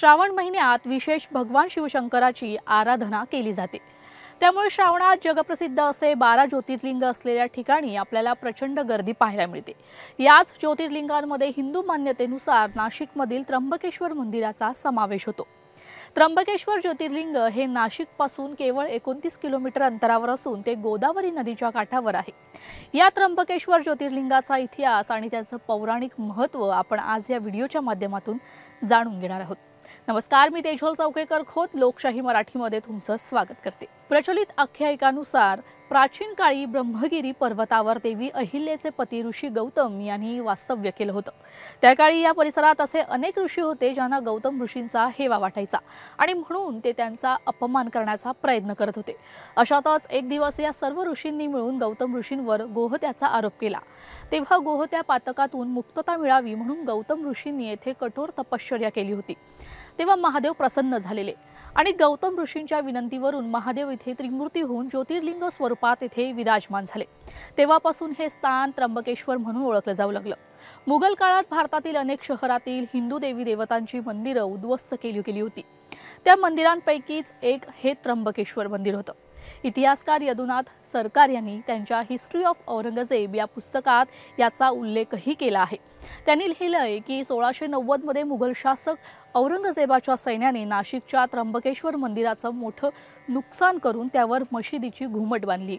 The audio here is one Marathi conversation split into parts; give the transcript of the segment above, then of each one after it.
श्रावण महिन्यात विशेष भगवान शिवशंकराची आराधना केली जाते। त्यामुळे श्रावणात जगप्रसिद्ध असे 12 ज्योतिर्लिंग असलेल्या ठिकाणी आपल्याला प्रचंड गर्दी पाहायला मिळते। याच ज्योतिर्लिंगांमध्ये हिंदू मान्यतेनुसार नाशिकमधील त्र्यंबकेश्वर मंदिराचा समावेश होतो। त्र्यंबकेश्वर ज्योतिर्लिंग हे नाशिकपासून केवळ 29 किलोमीटर अंतरावर असून ते गोदावरी नदीच्या काठावर आहे। या त्र्यंबकेश्वर ज्योतिर्लिंगाचा इतिहास आणि त्याचे पौराणिक महत्त्व आपण आज या व्हिडिओच्या माध्यमातून जाणून घेणार आहोत। नमस्कार, मी तेजोल चौकेकर खोत लोकशाही मराठीमध्ये तुमचं स्वागत करते। प्रचलित आख्यायिकानुसार प्राचीन काळी ब्रह्मगिरी पर्वतावर देवी अहिल्याचे पती ऋषी गौतम यांनी वास्तव्य केलं होतं। त्या काळी या परिसरात असे अनेक ऋषी होते ज्यांना गौतम ऋषींचा हेवा वाटायचा आणि म्हणून ते त्यांचा अपमान करण्याचा प्रयत्न करत होते। अशातच एक दिवस या सर्व ऋषींनी मिळून गौतम ऋषींवर गोहत्याचा आरोप केला। तेव्हा गोहत्या पातकातून मुक्तता मिळावी म्हणून गौतम ऋषींनी येथे कठोर तपश्चर्या केली होती। तेव्हा महादेव प्रसन्न झालेले आणि गौतम ऋषींच्या विनंतीवरून महादेव इथे त्रिमूर्ती होऊन ज्योतिर्लिंग स्वरूपात इथे विराजमान झाले। तेव्हापासून हे स्थान त्र्यंबकेश्वर म्हणून ओळखले जाऊ लागलं। मुघल काळात भारतातील अनेक शहरातील हिंदू देवी देवतांची मंदिरं उद्ध्वस्त केली होती। त्या मंदिरांपैकीच एक हे त्र्यंबकेश्वर मंदिर होतं। इतिहासकार यदुनाथ सरकार यांनी त्यांच्या हिस्ट्री ऑफ औरंगजेब या पुस्तकात याचा उल्लेखही केला आहे। त्यांनी लिहिलंय की 1690 मध्ये मुघल शासक औरंगजेबाच्या सैन्याने नाशिकच्या त्र्यंबकेश्वर मंदिराचं मोठं नुकसान करून त्यावर मशिदीची घुमट बांधली।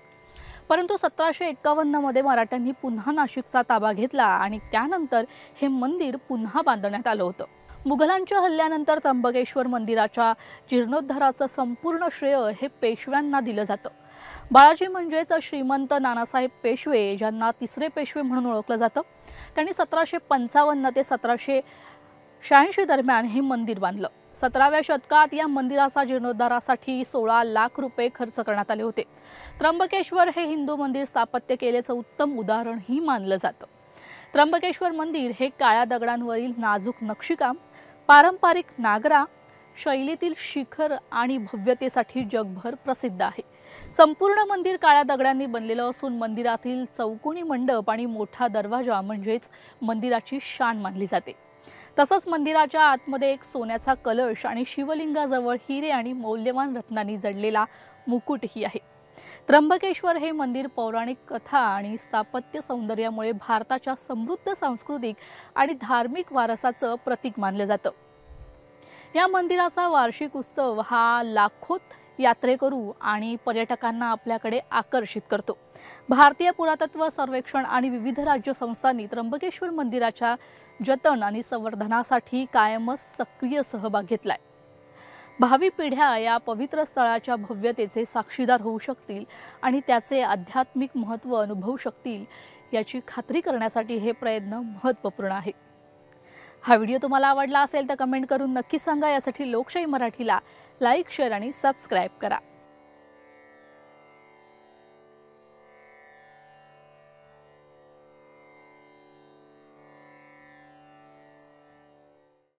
परंतु 1751 मध्ये मराठ्यांनी पुन्हा नाशिकचा ताबा घेतला आणि त्यानंतर हे मंदिर पुन्हा बांधण्यात आलं होतं। मुघलांच्या हल्ल्यानंतर त्र्यंबकेश्वर मंदिराच्या जीर्णोद्धाराचं संपूर्ण श्रेय हे पेशव्यांना दिलं जातं। बाळाजी म्हणजेच श्रीमंत नानासाहेब पेशवे, ज्यांना तिसरे पेशवे म्हणून ओळखलं जातं, त्यांनी 1755 ते 1786 दरम्यान हे मंदिर बांधलं। 17व्या शतकात या मंदिराचा जीर्णोद्धारासाठी 16 लाख रुपये खर्च करण्यात आले होते। त्र्यंबकेश्वर हे हिंदू मंदिर स्थापत्य कलेचं उत्तम उदाहरणही मानलं जातं। त्र्यंबकेश्वर मंदिर हे काळ्या दगडांवरील नाजूक नक्षीकाम, पारंपरिक नागरा शैलीतील शिखर आणि भव्यतेसाठी जगभर प्रसिद्ध आहे। संपूर्ण मंदिर काळ्या दगडांनी बनलेलं असून मंदिरातील चौकोनी मंडप आणि मोठा दरवाजा म्हणजेच मंदिराची शान मानली जाते। तसंच मंदिराच्या आतमध्ये एक सोन्याचा कलश आणि शिवलिंगाजवळ हिरे आणि मौल्यवान रत्नांनी जडलेला मुकुटही आहे। त्र्यंबकेश्वर हे मंदिर पौराणिक कथा आणि स्थापत्य सौंदर्यामुळे भारताच्या समृद्ध सांस्कृतिक आणि धार्मिक वारसाचं प्रतीक मानलं जातं। या मंदिराचा वार्षिक उत्सव हा लाखोत यात्रेकरू आणि पर्यटकांना आपल्याकडे आकर्षित करतो। भारतीय पुरातत्व सर्वेक्षण आणि विविध राज्य संस्थांनी त्र्यंबकेश्वर मंदिराच्या जतन आणि संवर्धनासाठी कायमच सक्रिय सहभाग घेतलाय। भावी पिढ्या या पवित्र स्थळाच्या भव्यतेचे साक्षीदार होऊ शकतील आणि त्याचे आध्यात्मिक महत्त्व अनुभवू शकतील याची खात्री करण्यासाठी हे प्रयत्न महत्त्वपूर्ण आहेत। हा व्हिडिओ तुम्हाला आवडला असेल तर कमेंट करून नक्की सांगा। यासाठी लोकशाही मराठीला लाईक, शेअर आणि सबस्क्राइब करा।